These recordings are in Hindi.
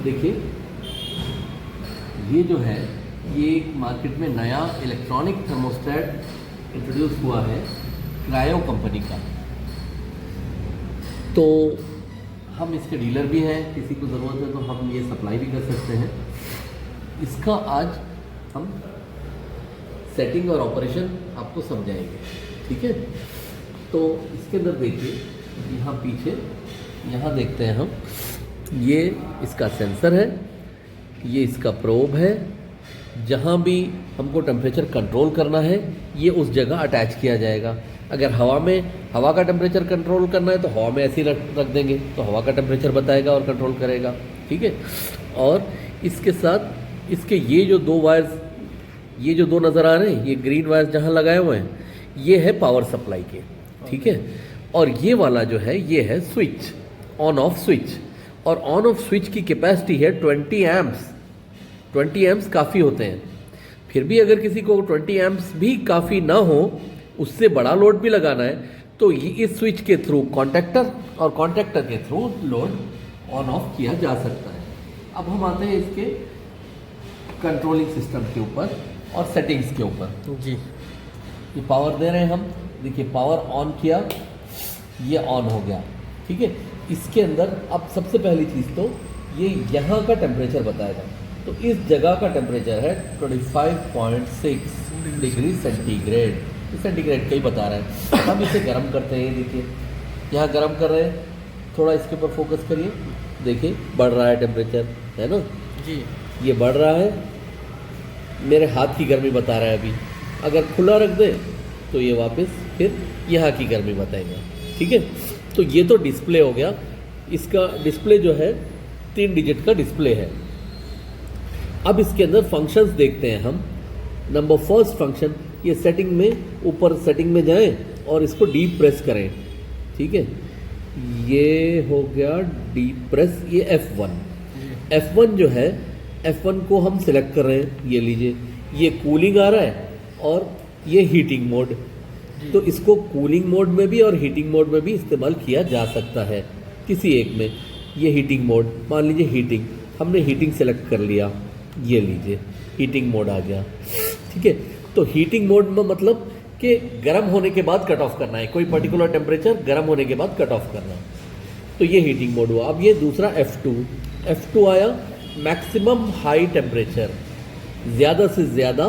देखिए ये जो है ये एक मार्केट में नया इलेक्ट्रॉनिक थर्मोस्टेट इंट्रोड्यूस हुआ है क्रायो कंपनी का। तो हम इसके डीलर भी हैं, किसी को ज़रूरत है तो हम ये सप्लाई भी कर सकते हैं। इसका आज हम सेटिंग और ऑपरेशन आपको समझाएंगे, ठीक है। तो इसके अंदर देखिए यहाँ पीछे, यहाँ देखते हैं हम, ये इसका सेंसर है, ये इसका प्रोब है। जहाँ भी हमको टेम्परेचर कंट्रोल करना है ये उस जगह अटैच किया जाएगा। अगर हवा का टेम्परेचर कंट्रोल करना है तो हवा में ऐसे ही रख देंगे तो हवा का टेम्परेचर बताएगा और कंट्रोल करेगा, ठीक है। और इसके साथ इसके ये जो दो वायर्स, ये जो दो नज़र आ रहे हैं, ये ग्रीन वायर्स जहाँ लगाए हुए हैं, ये है पावर सप्लाई के, ठीक है। और ये वाला जो है ये है स्विच, ऑन ऑफ स्विच। और ऑन ऑफ स्विच की कैपेसिटी है 20 एम्प्स। 20 एम्प्स काफ़ी होते हैं, फिर भी अगर किसी को 20 एम्प्स भी काफ़ी ना हो, उससे बड़ा लोड भी लगाना है, तो ये इस स्विच के थ्रू कॉन्टैक्टर और कॉन्टैक्टर के थ्रू लोड ऑन ऑफ किया जा सकता है। अब हम आते हैं इसके कंट्रोलिंग सिस्टम के ऊपर और सेटिंग्स के ऊपर। जी, ये पावर दे रहे हैं हम, देखिए पावर ऑन किया, ये ऑन हो गया, ठीक है। इसके अंदर अब सबसे पहली चीज़ तो ये यहाँ का टेम्परेचर बताएगा। तो इस जगह का टेम्परेचर है 25.6 डिग्री सेंटीग्रेड, सेंटीग्रेड का ही बता रहा है। हम इसे गर्म करते हैं, देखिए यहाँ गर्म कर रहे हैं, थोड़ा इसके ऊपर फोकस करिए, देखिए बढ़ रहा है टेम्परेचर, है ना जी, ये बढ़ रहा है। मेरे हाथ की गर्मी बता रहा है अभी, अगर खुला रख दे तो ये वापस फिर यहाँ की गर्मी बताएगा, ठीक है। तो ये तो डिस्प्ले हो गया। इसका डिस्प्ले जो है 3 डिजिट का डिस्प्ले है। अब इसके अंदर फंक्शंस देखते हैं हम। नंबर फर्स्ट फंक्शन, ये सेटिंग में, ऊपर सेटिंग में जाएं और इसको डीप प्रेस करें, ठीक है। ये हो गया डीप प्रेस, ये F1 जो है, F1 को हम सिलेक्ट कर रहे हैं, ये लीजिए, ये कूलिंग आ रहा है और ये हीटिंग मोड। तो इसको कूलिंग मोड में भी और हीटिंग मोड में भी इस्तेमाल किया जा सकता है, किसी एक में। ये हीटिंग मोड, मान लीजिए हीटिंग, हमने हीटिंग सेलेक्ट कर लिया, ये लीजिए हीटिंग मोड आ गया, ठीक है। तो हीटिंग मोड में मतलब कि गर्म होने के बाद कट ऑफ करना है, कोई पर्टिकुलर टेम्परेचर गर्म होने के बाद कट ऑफ करना है, तो ये हीटिंग मोड हुआ। अब ये दूसरा F2 आया, मैक्सिमम हाई टेम्परेचर, ज़्यादा से ज़्यादा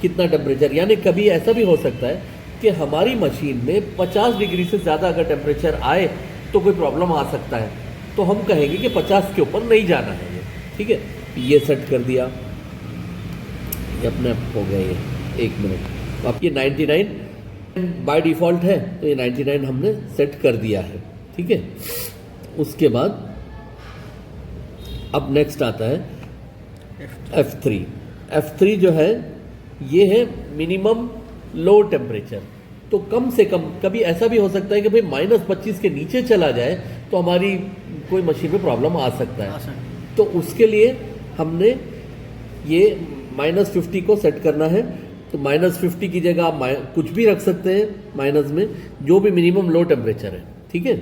कितना टेम्परेचर, यानी कभी ऐसा भी हो सकता है कि हमारी मशीन में 50 डिग्री से ज़्यादा अगर टेम्परेचर आए तो कोई प्रॉब्लम आ सकता है, तो हम कहेंगे कि 50 के ऊपर नहीं जाना है ये, ठीक है। ये सेट कर दिया, ये अपने आप हो गया, ये 1 मिनट। अब ये 99 बाय डिफ़ॉल्ट है, तो ये 99 हमने सेट कर दिया है, ठीक है। उसके बाद अब नेक्स्ट आता है F3 जो है, ये है मिनिमम लो टेम्परेचर। तो कम से कम, कभी ऐसा भी हो सकता है कि भाई -25 के नीचे चला जाए तो हमारी कोई मशीन में प्रॉब्लम आ सकता है। तो उसके लिए हमने ये -50 को सेट करना है। तो -50 की जगह आप कुछ भी रख सकते हैं माइनस में, जो भी मिनिमम लो टेम्परेचर है, ठीक है।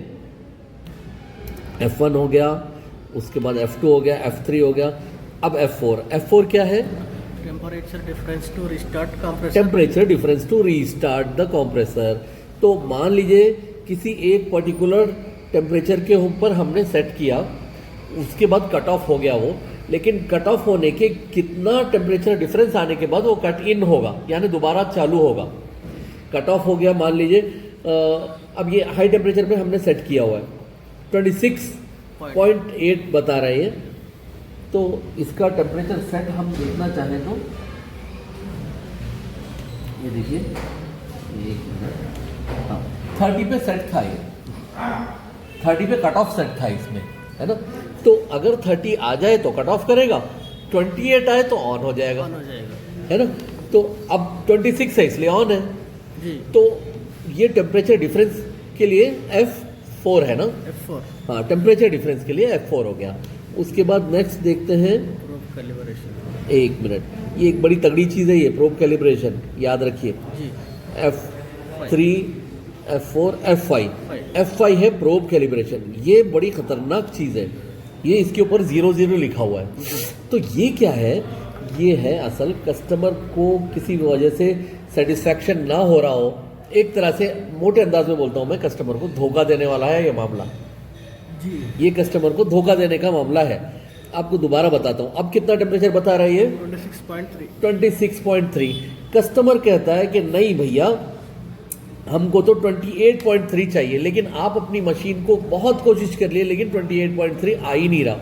F1 हो गया, उसके बाद F2 हो गया, F3 हो गया। अब F4 क्या है? Temperature difference to restart compressor. Temperature difference to restart the compressor. तो मान लीजिए किसी एक पर्टिकुलर टेम्परेचर के ऊपर हमने सेट किया, उसके बाद कट ऑफ हो गया वो, लेकिन कट ऑफ होने के कितना टेम्परेचर डिफरेंस आने के बाद वो कट इन होगा, यानी दोबारा चालू होगा। कट ऑफ हो गया, मान लीजिए अब ये हाई टेम्परेचर पे हमने सेट किया हुआ है, 26.8 बता रहे हैं। तो इसका टेम्परेचर सेट हम देखना चाहें तो ये देखिए, 1 मिनट, हाँ 30 पे सेट था, ये 30 पे कट ऑफ सेट था इसमें, है ना। तो अगर 30 आ जाए तो कट ऑफ करेगा, 28 आए तो ऑन हो जाएगा, है ना। तो अब 26 है इसलिए ऑन है जी। तो ये टेम्परेचर डिफरेंस के लिए F4 है ना, F4, हाँ टेम्परेचर डिफरेंस के लिए F4 हो गया। उसके बाद नेक्स्ट देखते हैं, प्रोब कैलिब्रेशन। 1 मिनट, ये एक बड़ी तगड़ी चीज़ है ये प्रोब कैलिब्रेशन, याद रखिए। जी, F3, F4, F5 है प्रोब कैलिब्रेशन। ये बड़ी ख़तरनाक चीज़ है। ये इसके ऊपर 00 लिखा हुआ है। तो ये क्या है, ये है असल कस्टमर को किसी वजह से सेटिस्फैक्शन ना हो रहा हो, एक तरह से मोटे अंदाज में बोलता हूँ मैं, कस्टमर को धोखा देने वाला है ये मामला। जी, ये कस्टमर को धोखा देने का मामला है। आपको दोबारा बताता हूँ, अब कितना टेम्परेचर बता रहा है ये 26.3। 26.3। कस्टमर कहता है कि नहीं भैया हमको तो 28.3 चाहिए, लेकिन आप अपनी मशीन को बहुत कोशिश कर लिए लेकिन 28.3 आ ही नहीं रहा।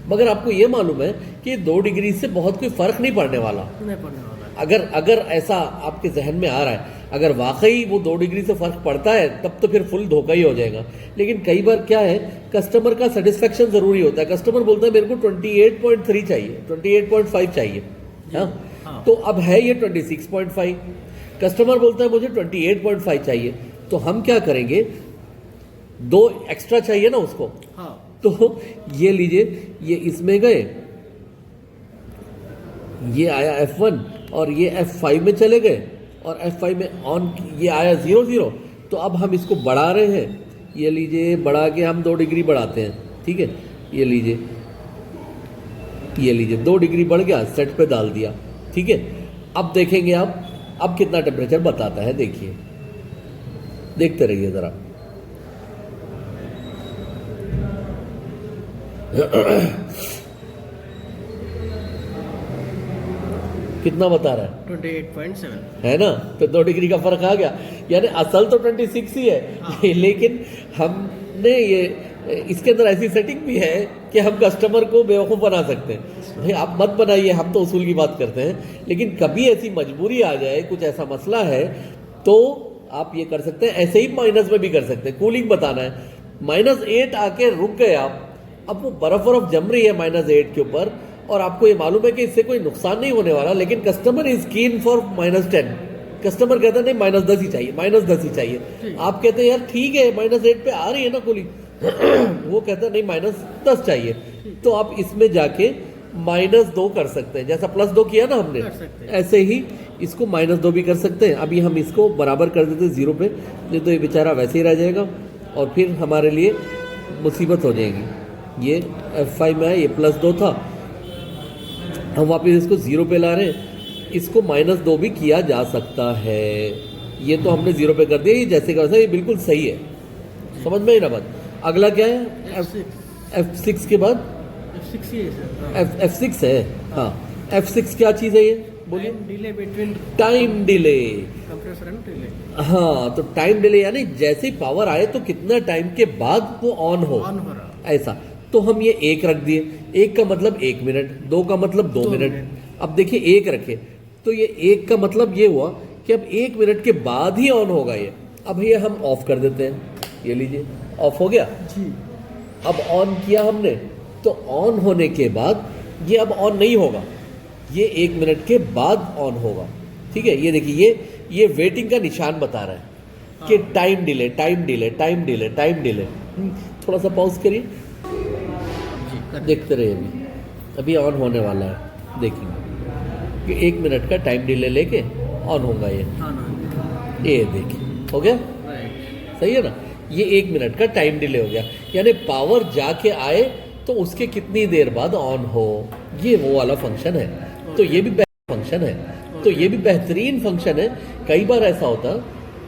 मगर आपको ये मालूम है कि 2 डिग्री से बहुत कोई फर्क नहीं पड़ने वाला। नहीं पड़ने वाला है। अगर ऐसा आपके जहन में आ रहा है, अगर वाकई वो 2 डिग्री से फर्क पड़ता है तब तो फिर फुल धोखा ही हो जाएगा। लेकिन कई बार क्या है, कस्टमर का सेटिस्फेक्शन जरूरी होता है। कस्टमर बोलता है मेरे को 28.3 चाहिए, 28.5 चाहिए। हाँ, तो अब है ये 26.5, कस्टमर बोलता है मुझे 28.5 चाहिए, तो हम क्या करेंगे, 2 एक्स्ट्रा चाहिए ना उसको। हाँ, तो ये लीजिए, ये इसमें गए, ये आया F1 और ये F5 में चले गए, और F5 में ऑन ये आया 00। तो अब हम इसको बढ़ा रहे हैं, ये लीजिए बढ़ा के हम 2 डिग्री बढ़ाते हैं, ठीक है। ये लीजिए 2 डिग्री बढ़ गया, सेट पे डाल दिया, ठीक है। अब देखेंगे आप अब कितना टेम्परेचर बताता है, देखिए, देखते रहिए जरा। कितना बता रहा है, 28.7। है ना। तो 2 डिग्री का फर्क आ गया, यानी असल तो 26 ही है। लेकिन हमने ये इसके अंदर ऐसी सेटिंग भी है कि हम कस्टमर को बेवकूफ़ बना सकते हैं। भाई आप मत बनाइए, हम तो उसूल की बात करते हैं, लेकिन कभी ऐसी मजबूरी आ जाए, कुछ ऐसा मसला है, तो आप ये कर सकते हैं। ऐसे ही माइनस में भी कर सकते हैं। कूलिंग बताना है, -8 आके रुक गए आप, अब वो बर्फ जम रही है -8 के ऊपर, और आपको ये मालूम है कि इससे कोई नुकसान नहीं होने वाला, लेकिन customer is keen for -10। Customer कहता है नहीं -10 ही चाहिए, -10 ही चाहिए। आप कहते हैं यार ठीक है -8 पे आ रही है ना कूलिंग, वो कहता है नहीं -10 चाहिए। तो आप इसमें जाके -2 कर सकते हैं, जैसा +2 किया ना हमने, ऐसे ही इसको -2 भी कर सकते हैं। अभी हम इसको बराबर कर देते हैं 0 पे, नहीं तो ये बेचारा वैसे ही रह जाएगा और फिर हमारे लिए मुसीबत हो जाएगी। ये F5 में है, ये +2 था, हम वापस इसको 0 पे ला रहे हैं। इसको -2 भी किया जा सकता है। ये तो हमने 0 पे कर दिया, ये जैसे का वैसा, ये बिल्कुल सही है, समझ में ही ना बात। अगला क्या है, F6 के बाद F6 ही है सर। F6 है। हाँ, F6 क्या चीज़ है ये, बोलिए। Delay between time delay. Compressor and delay. हाँ, तो टाइम डिले यानी जैसे ही पावर आए तो कितना टाइम के बाद वो ऑन हो रहा, ऐसा। तो हम ये 1 रख दिए, 1 का मतलब 1 मिनट, 2 का मतलब 2 मिनट। अब देखिए 1 रखे, तो ये 1 का मतलब ये हुआ कि अब 1 मिनट के बाद ही ऑन होगा ये। अब ये हम ऑफ कर देते हैं, ये लीजिए ऑफ हो गया जी। अब ऑन किया हमने, तो ऑन होने के बाद ये अब ऑन नहीं होगा, ये 1 मिनट के बाद ऑन होगा, ठीक है। ये देखिए ये वेटिंग का निशान बता रहा है कि time delay, time delay, time delay, time delay. थोड़ा सा पॉज करिए, देखते रहिए, अभी ऑन होने वाला है, देखेंगे कि 1 मिनट का टाइम डिले लेके ऑन होगा ये। ये देखिए हो गया, सही है ना। ये 1 मिनट का टाइम डिले हो गया, यानी पावर जाके आए तो उसके कितनी देर बाद ऑन हो, ये वो वाला फंक्शन है। तो ये भी फंक्शन है, तो ये भी बेहतरीन फंक्शन है। कई बार ऐसा होता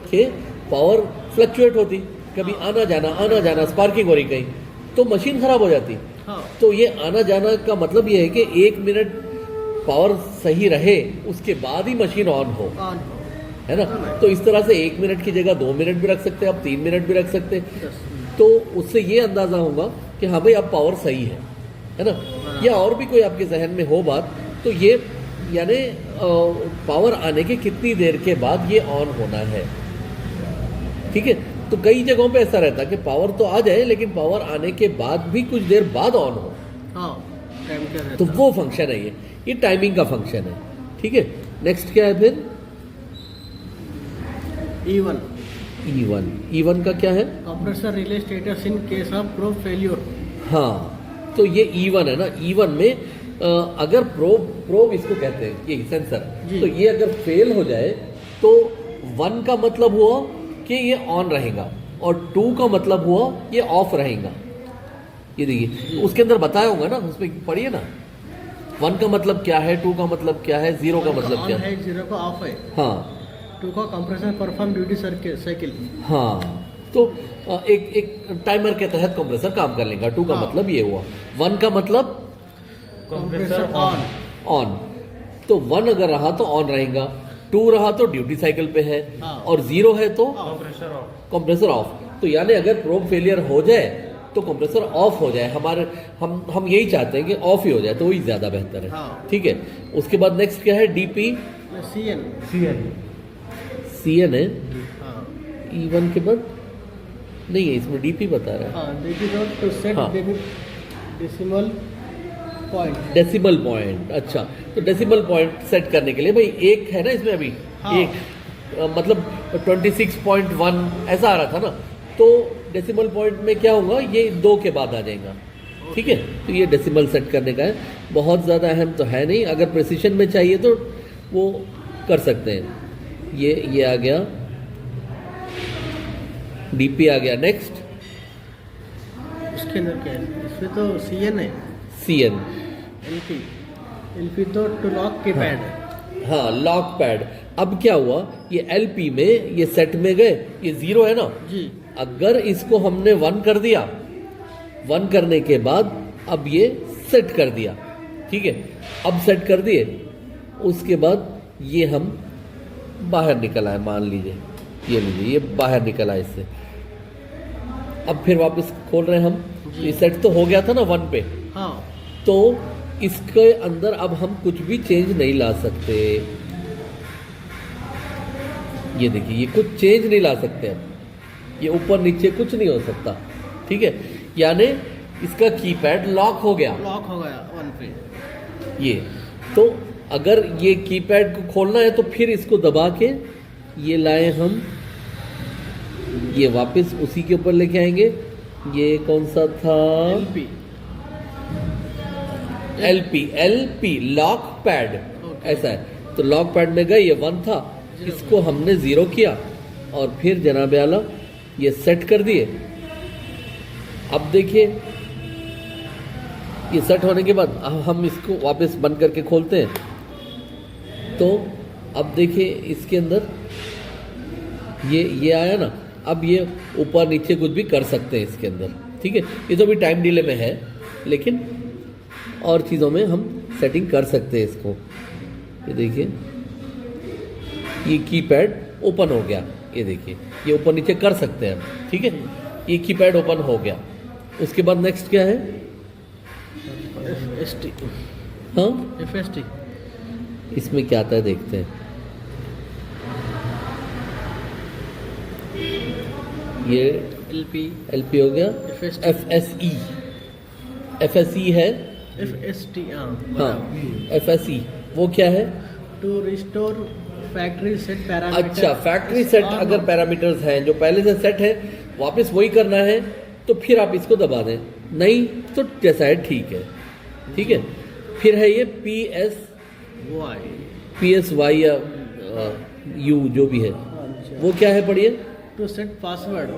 कि पावर फ्लक्चुएट होती, कभी आना जाना स्पार्किंग हो रही कहीं, तो मशीन खराब हो जाती। तो ये आना जाना का मतलब ये है कि 1 मिनट पावर सही रहे, उसके बाद ही मशीन ऑन हो, है ना। तो इस तरह से 1 मिनट की जगह 2 मिनट भी रख सकते हैं आप, 3 मिनट भी रख सकते हैं। तो उससे ये अंदाज़ा होगा कि हाँ भाई अब पावर सही है ना। या और भी कोई आपके जहन में हो बात, तो ये यानी पावर आने के कितनी देर के बाद ये ऑन होना है, ठीक है। तो कई जगहों पे ऐसा रहता है कि पावर तो आ जाए लेकिन पावर आने के बाद भी कुछ देर बाद ऑन हो, तो वो फंक्शन है ये टाइमिंग का फंक्शन है, ठीक है। नेक्स्ट क्या है फिर, E1 का क्या है, compressor relay status in case of probe failure. हाँ, तो ये E1 है ना। E1 में अगर प्रोब इसको कहते हैं, ये सेंसर, तो ये अगर फेल हो जाए तो 1 का मतलब हुआ कि ये ऑन रहेगा और 2 का मतलब हुआ ये ऑफ रहेगा। ये देखिए उसके अंदर बताया होगा ना, उसमें पढ़िए ना, 1 का मतलब क्या है, 2 का मतलब क्या है, 0 का मतलब क्या ऑन है। है, 0 का ऑफ है, हाँ 2 का कंप्रेसर परफॉर्म ड्यूटी साइकिल। हाँ, तो एक टाइमर के तहत कंप्रेसर काम कर लेगा। 2 का हाँ। मतलब ये हुआ। 1 का मतलब कंप्रेसर ऑन। ऑन, तो 1 अगर रहा तो ऑन रहेगा, 2 रहा तो ड्यूटी साइकिल पे है, हाँ। और 0 है तो कंप्रेसर ऑफ। Compressor of. तो यानी अगर प्रोब फेलियर हो जाए तो कंप्रेसर ऑफ हो जाए, हमारे हम यही चाहते हैं कि ऑफ ही हो जाए, तो वही ज़्यादा बेहतर है। हाँ। ठीक है, उसके बाद नेक्स्ट क्या है, डीपी सीएन। सीएन है, हाँ E1 के बाद नहीं है, इसमें डीपी बता रहा है। हाँ, देखिए टू सेट हाँ। Decimal point. डेसिमल पॉइंट, अच्छा, तो डेसिमल पॉइंट सेट करने के लिए भाई एक है ना इसमें अभी, हाँ। एक मतलब 26.1 ऐसा आ रहा था ना, तो डेसिमल पॉइंट में क्या होगा, ये 2 के बाद आ जाएगा। ठीक है, तो ये डेसिमल सेट करने का है, बहुत ज़्यादा अहम तो है नहीं, अगर प्रिसीशन में चाहिए तो वो कर सकते हैं। ये आ गया, डीपी आ गया। नेक्स्ट उसके अंदर क्या है, इसमें तो सीएन है, सीएन, एलपी तो टू लॉक की पैड है। हाँ लॉक पैड। अब क्या हुआ, ये एलपी में ये सेट में गए, ये 0 है ना, जी अगर इसको हमने 1 कर दिया, 1 करने के बाद अब ये सेट कर दिया। ठीक है, अब सेट कर दिए, उसके बाद ये हम बाहर निकल आए, मान लीजिए ये लीजिए ये बाहर निकल आए इससे। अब फिर वापस खोल रहे हैं हम, ये सेट तो हो गया था ना 1 पे, हाँ तो इसके अंदर अब हम कुछ भी चेंज नहीं ला सकते। ये देखिए ये कुछ चेंज नहीं ला सकते अब, ये ऊपर नीचे कुछ नहीं हो सकता। ठीक है, यानी इसका कीपैड लॉक हो गया, लॉक हो गया 1 पे। ये तो अगर ये कीपैड को खोलना है तो फिर इसको दबा के ये लाए हम, ये वापस उसी के ऊपर लेके आएंगे। ये कौन सा था, LP. LP lock pad, Okay. ऐसा है। तो लॉक पैड में गए, ये 1 था, इसको हमने 0 किया और फिर जनाब आला ये सेट कर दिए। अब देखिए ये सेट होने के बाद हम इसको वापस बंद करके खोलते हैं, तो अब देखिए इसके अंदर ये आया ना, अब ये ऊपर नीचे कुछ भी कर सकते हैं इसके अंदर। ठीक है, ये तो अभी टाइम डिले में है, लेकिन और चीज़ों में हम सेटिंग कर सकते हैं इसको। ये देखिए ये कीपैड ओपन हो गया, ये देखिए ये ऊपर नीचे कर सकते हैं हम। ठीक है, ये कीपैड ओपन हो गया। उसके बाद नेक्स्ट क्या है, एफएसटी। हाँ एफएसटी इसमें क्या आता है देखते हैं। ये एलपी हो गया, FST। एफएसई है, एफएसटी। हाँ एफएसई वो क्या है, to restore factory set parameter. अच्छा फैक्ट्री सेट, अगर पैरामीटर्स हैं जो पहले से सेट है वापस वही करना है तो फिर आप इसको दबा दें, नहीं तो जैसा है ठीक है। ठीक है, फिर है ये PSY या U जो भी है, वो क्या है पढ़िए। To set password.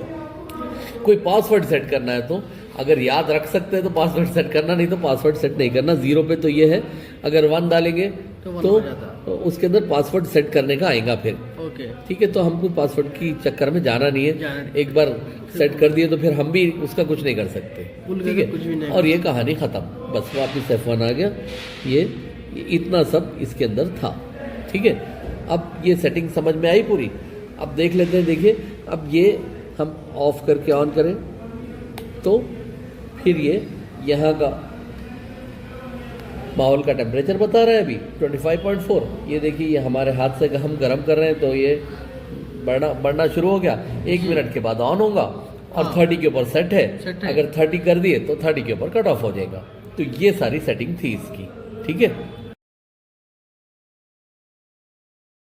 कोई पासवर्ड सेट करना है तो अगर याद रख सकते हैं तो पासवर्ड सेट करना, नहीं तो पासवर्ड सेट नहीं करना। 0 पे तो ये है, अगर 1 डालेंगे तो 1 तो हो जाता। उसके अंदर पासवर्ड सेट करने का आएगा फिर। ओके। ठीक है, तो हमको पासवर्ड की चक्कर में जाना नहीं जाना है, नहीं। एक बार सेट कर दिए तो फिर हम भी उसका कुछ नहीं कर सकते। भूल गए ठीक तो कुछ भी है, नहीं और ये कहानी ख़त्म, बस वापिस F1 आ गया। ये इतना सब इसके अंदर था। ठीक है, अब ये सेटिंग समझ में आई पूरी। अब देख लेते हैं, देखिए अब ये हम ऑफ करके ऑन करें तो फिर ये यहाँ का माहौल का टेम्परेचर बता रहा है अभी 25.4। ये देखिए ये हमारे हाथ से हम गर्म कर रहे हैं तो ये बढ़ना शुरू हो गया। 1 मिनट के बाद ऑन होगा और हाँ। 30 के ऊपर सेट है, सेट है। अगर 30 कर दिए तो 30 के ऊपर कट ऑफ हो जाएगा। तो ये सारी सेटिंग थी इसकी। ठीक है।